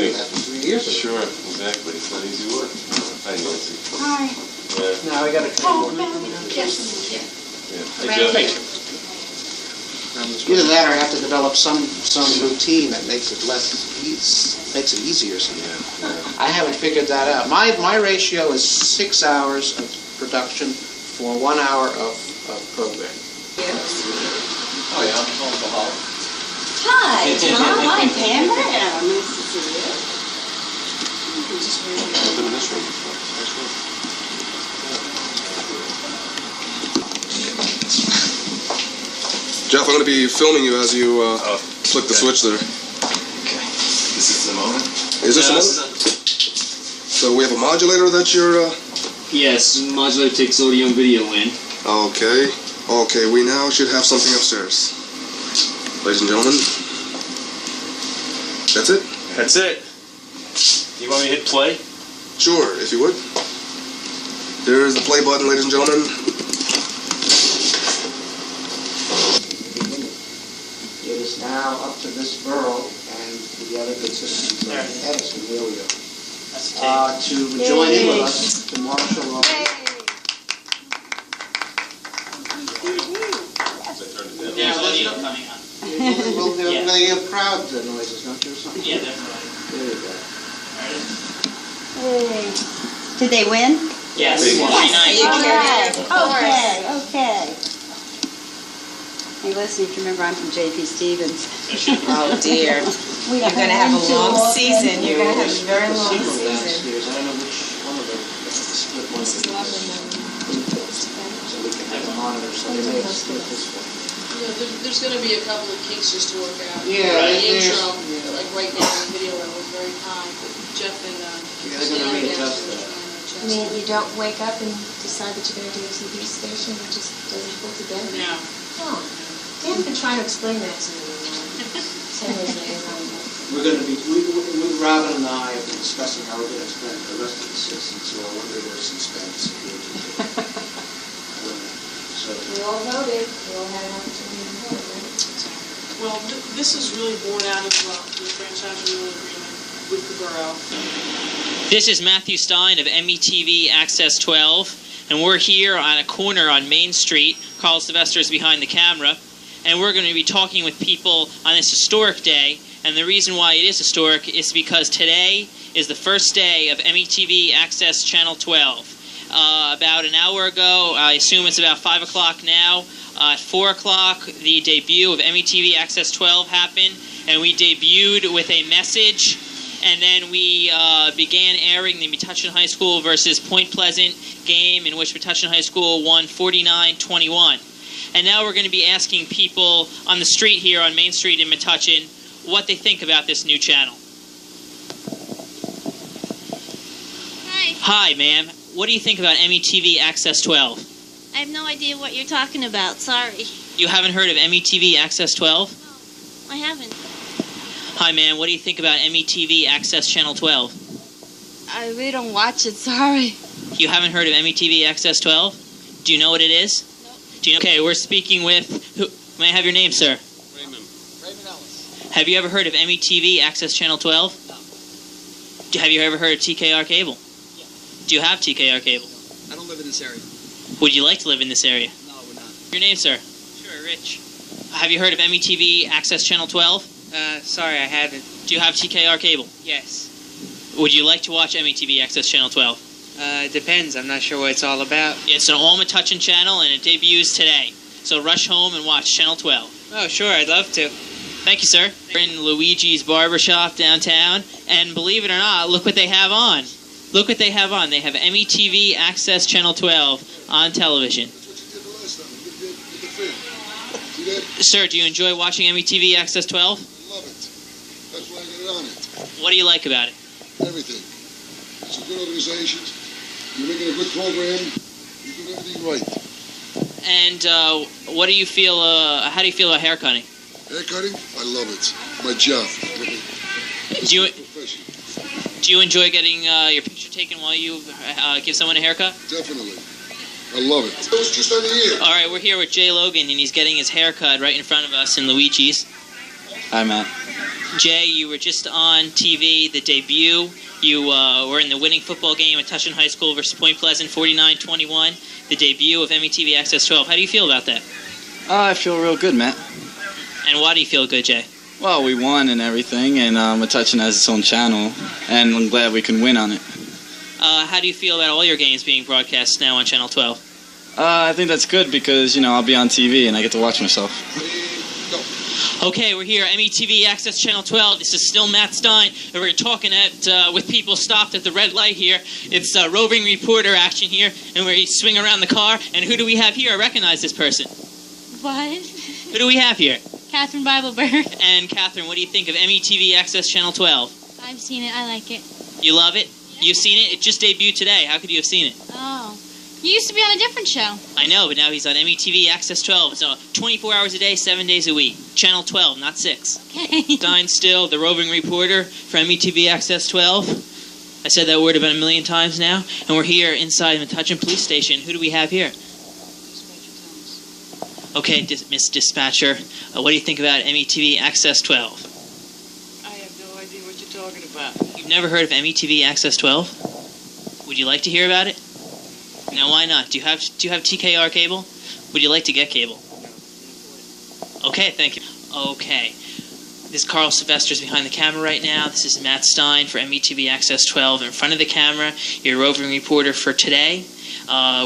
doing that for 3 years ago. Sure, exactly. It's not easy work. Hi, Nancy. Hi. Yeah. Now I got to Oh, yes. Yeah. Hey, Jeff. Either that or I have to develop some routine that makes it makes it easier somehow. Yeah. I haven't figured that out. My ratio is 6 hours of production for 1 hour of programming. Yes. Oh, yeah, I'm Tom Bahal. Hi, Tom. I'm Pamela. Nice to see you. I've been in this room before. Nice room. Jeff, I'm going to be filming you as you flick the switch there. Okay. This is the moment? Is this the moment? So we have a modulator that you're... Yes, modulator takes audio and video in. Okay. Okay, we now should have something upstairs. Ladies and gentlemen. That's it? That's it. You want me to hit play? Sure, if you would. There's the play button, ladies and gentlemen. It is now up to this borough and the other good citizens of Edison, here we go, to join in with us to marshal Roving. There's audio coming on. Well, they have crowd noises, don't you, or something? Yeah, definitely. There you go. Hey. Did they win? Yes. Okay. Hey, listen, if you remember, I'm from J.P. Stevens. Oh dear. You're going to have a long season. You're going to have a very long season. Downstairs. I don't know which one of them. Split one. This is lovely. So we can have a monitor, so they may have split this one. There's going to be a couple of kinks just to work out. Yeah, The there's- intro, yeah. like right now in the video, I was very kind. Jeff and Yeah, they're going to readjust that. I mean, you don't wake up and decide that you're going to do a TV station that just doesn't put to bed? No. Oh, Dan's been trying to explain that to me. 10 years later. We're going to be, Robin and I have been discussing how we're going to explain it to the rest of the citizens, so I wonder there's some Spanish here. So, We all voted. We all had an opportunity to vote, right? Well, this is really born out of the franchise renewal agreement with the borough. This is Matthew Stein of METV Access 12, and we're here on a corner on Main Street. Carl Sylvester is behind the camera, and we're going to be talking with people on this historic day. And the reason why it is historic is because today is the first day of METV Access Channel 12. About an hour ago, I assume it's about 5 o'clock now, at 4 o'clock, the debut of METV Access 12 happened, and we debuted with a message. And then we began airing the Metuchen High School versus Point Pleasant game, in which Metuchen High School won 49-21. And now we're going to be asking people on the street here on Main Street in Metuchen what they think about this new channel. Hi. Hi, ma'am. What do you think about METV Access 12? I have no idea what you're talking about. Sorry. You haven't heard of METV Access 12? No, I haven't. Hi, ma'am. What do you think about METV Access Channel 12? I really don't watch it. Sorry. You haven't heard of METV Access 12? Do you know what it is? Nope. Do you know? Okay, we're speaking with... Who, may I have your name, sir? Raymond Ellis. Have you ever heard of METV Access Channel 12? No. Have you ever heard of TKR Cable? Yeah. Do you have TKR Cable? I don't live in this area. Would you like to live in this area? No, we're not. Your name, sir? Sure, Rich. Have you heard of METV Access Channel 12? Sorry, I haven't. Do you have TKR Cable? Yes. Would you like to watch METV Access Channel 12? It depends. I'm not sure what it's all about. It's an all Metuchen channel, and it debuts today. So rush home and watch Channel 12. Oh, sure, I'd love to. Thank you, sir. We're in Luigi's Barbershop downtown, and believe it or not, look what they have on. Look what they have on. They have METV Access Channel 12 on television. Sir, do you enjoy watching METV Access 12? Love it. That's why I got it on it. What do you like about it? Everything. It's a good organization. You're making a good program. You're doing everything right. And what do you feel? How do you feel about hair cutting? Hair cutting? I love it. My job. Do you enjoy getting your picture taken while you give someone a haircut? Definitely. I love it. It was just on the air. All right, we're here with Jay Logan, and he's getting his hair cut right in front of us in Luigi's. Hi, Matt. Jay, you were just on TV, the debut. You were in the winning football game at Metuchen High School versus Point Pleasant, 49-21, the debut of METV Access 12. How do you feel about that? I feel real good, Matt. And why do you feel good, Jay? Well, we won and everything, and Metuchen has its own channel, and I'm glad we can win on it. How do you feel about all your games being broadcast now on Channel 12? I think that's good because, you know, I'll be on TV and I get to watch myself. Okay, we're here, METV Access Channel 12. This is still Matt Stein, and we're talking with people stopped at the red light here. It's roving reporter action here, and we swing around the car. And who do we have here? I recognize this person. What? Who do we have here? Catherine Bibleberg. And Catherine, what do you think of METV Access Channel 12? I've seen it. I like it. You love it? You've seen it? It just debuted today. How could you have seen it? Oh. You used to be on a different show. I know, but now he's on METV Access 12. So 24 hours a day, 7 days a week. Channel 12, not 6. Okay. Stein Still, the roving reporter for METV Access 12. I said that word about 1 million times now. And we're here inside Metuchen Police Station. Who do we have here? Okay, Miss Dispatcher. What do you think about METV Access 12? I have no idea what you're talking about. You've never heard of METV Access 12? Would you like to hear about it? Now, why not? Do you have TKR Cable? Would you like to get cable? Okay, thank you. Okay. This Carl Sylvester's behind the camera right now. This is Matt Stein for METV Access 12. In front of the camera, your roving reporter for today.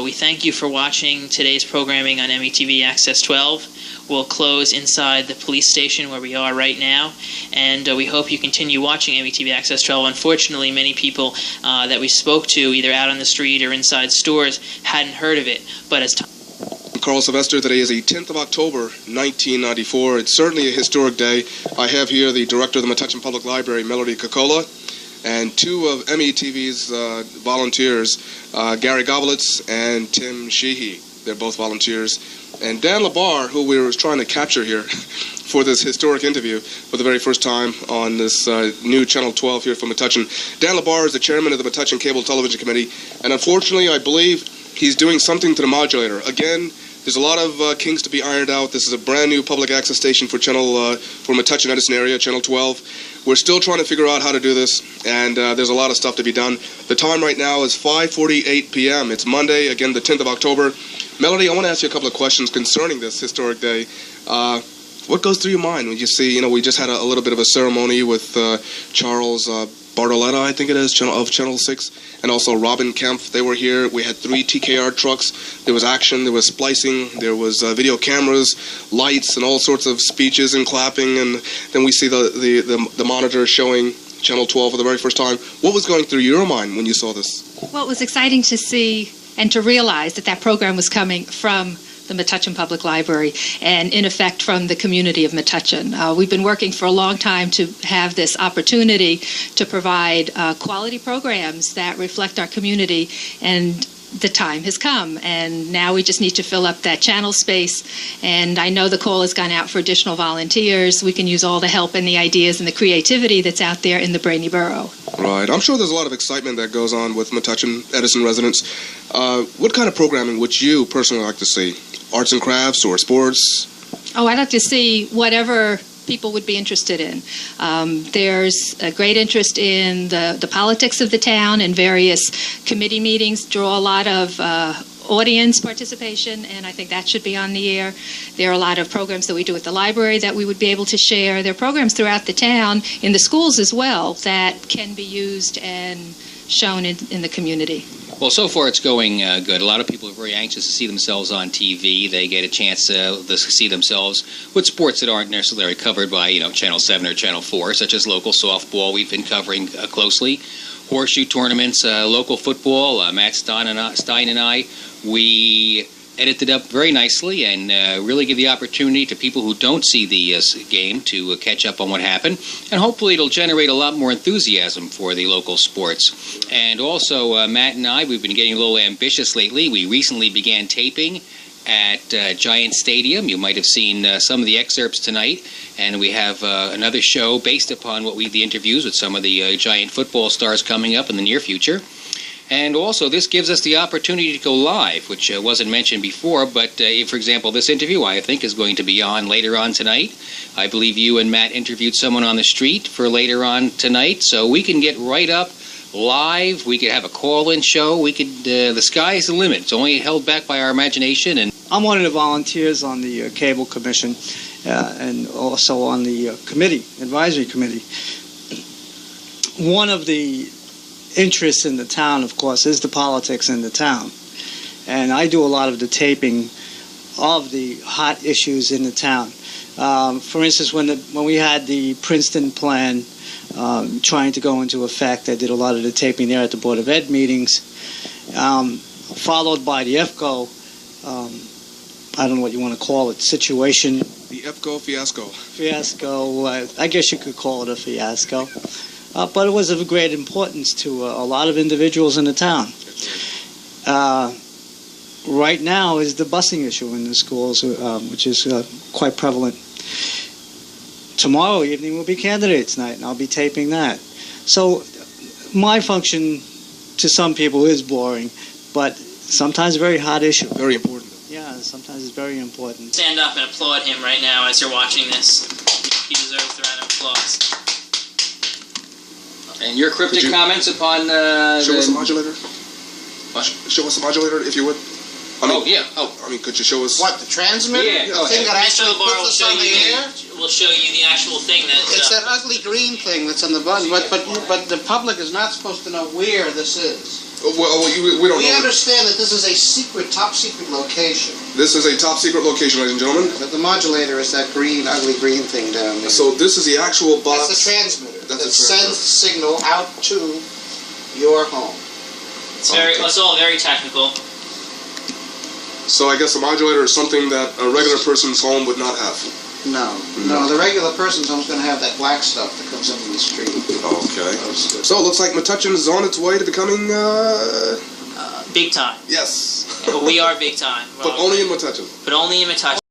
We thank you for watching today's programming on METV Access 12. We'll close inside the police station where we are right now, and we hope you continue watching METV Access 12. Unfortunately, many people that we spoke to, either out on the street or inside stores, hadn't heard of it. But as time... Carl Sylvester, today is the 10th of October, 1994. It's certainly a historic day. I have here the director of the Metuchen Public Library, Melody Kokola, and two of METV's volunteers, Gary Goblitz and Tim Sheehy. They're both volunteers. And Dan Labar, who we were trying to capture here for this historic interview for the very first time on this new Channel 12 here from Metuchen. Dan Labar is the chairman of the Metuchen Cable Television Committee, and unfortunately, I believe he's doing something to the modulator. Again, there's a lot of kinks to be ironed out. This is a brand new public access station for for Metuchen Edison area, Channel 12. We're still trying to figure out how to do this, and there's a lot of stuff to be done. The time right now is 5:48 p.m. It's Monday, again, the 10th of October. Melody, I want to ask you a couple of questions concerning this historic day. What goes through your mind when you see, we just had a little bit of a ceremony with Charles Bartoletta, I think it is, of Channel 6, and also Robin Kempf. They were here. We had 3 TKR trucks. There was action, there was splicing, there was video cameras, lights, and all sorts of speeches and clapping, and then we see the monitor showing Channel 12 for the very first time. What was going through your mind when you saw this? Well, it was exciting to see and to realize that program was coming from the Metuchen Public Library and, in effect, from the community of Metuchen. We've been working for a long time to have this opportunity to provide quality programs that reflect our community, and the time has come, and now we just need to fill up that channel space. And I know the call has gone out for additional volunteers. We can use all the help and the ideas and the creativity that's out there in the Brainy Borough. Right. I'm sure there's a lot of excitement that goes on with Metuchen Edison residents. What kind of programming would you personally like to see? Arts and crafts or sports? Oh, I'd like to see whatever people would be interested in. There's a great interest in the politics of the town, and various committee meetings draw a lot of audience participation, and I think that should be on the air. There are a lot of programs that we do at the library that we would be able to share. There are programs throughout the town, in the schools as well, that can be used and shown in the community. Well, so far it's going good. A lot of people are very anxious to see themselves on TV. They get a chance to see themselves with sports that aren't necessarily covered by, Channel 7 or Channel 4, such as local softball we've been covering closely, horseshoe tournaments, local football. Matt Stein and I, we edited up very nicely and really give the opportunity to people who don't see the game to catch up on what happened, and hopefully it'll generate a lot more enthusiasm for the local sports. And also, Matt and I, we've been getting a little ambitious lately. We recently began taping at Giant Stadium. You might have seen some of the excerpts tonight, and we have another show based upon the interviews with some of the Giant football stars coming up in the near future. And also, this gives us the opportunity to go live, which wasn't mentioned before, but for example, this interview, I think, is going to be on later on tonight. I believe you and Matt interviewed someone on the street for later on tonight, so we can get right up live. We could have a call-in show. We could. The sky is the limit. It's only held back by our imagination. And I'm one of the volunteers on the Cable Commission and also on the advisory committee. One of the interests in the town, of course, is the politics in the town. And I do a lot of the taping of the hot issues in the town. For instance, when we had the Princeton plan trying to go into effect, I did a lot of the taping there at the Board of Ed meetings, followed by the EFCO, I don't know what you want to call it, situation. The EFCO fiasco. Fiasco, I guess you could call it a fiasco. But it was of great importance to a lot of individuals in the town. Right now is the busing issue in the schools, which is quite prevalent. Tomorrow evening will be candidates night, and I'll be taping that. So my function to some people is boring, but sometimes a very hot issue. Very important. Yeah, sometimes it's very important. Stand up and applaud him right now as you're watching this. He deserves the round of applause. And your cryptic comments upon show us a modulator. What? Show us a modulator, if you would. I mean, I mean, could you show us What, the transmitter? Yeah. The thing that Mr. actually LeBar puts us on the air? will show you the actual thing that. It's that ugly green thing that's on the button, but the public is not supposed to know where this is. Well, we don't We know. understand that this is a secret, top secret location. This is a top secret location, ladies and gentlemen. But the modulator is that green, ugly green thing down there. So this is the actual box. That's the transmitter That's that the sends the signal out to your home. It's all very technical. So I guess a modulator is something that a regular person's home would not have. No, the regular person's home's going to have that black stuff that comes up in the street. Okay. So it looks like Metuchen is on its way to becoming, Big time. yes. We are big time. But only in Metuchen. But only in Metuchen.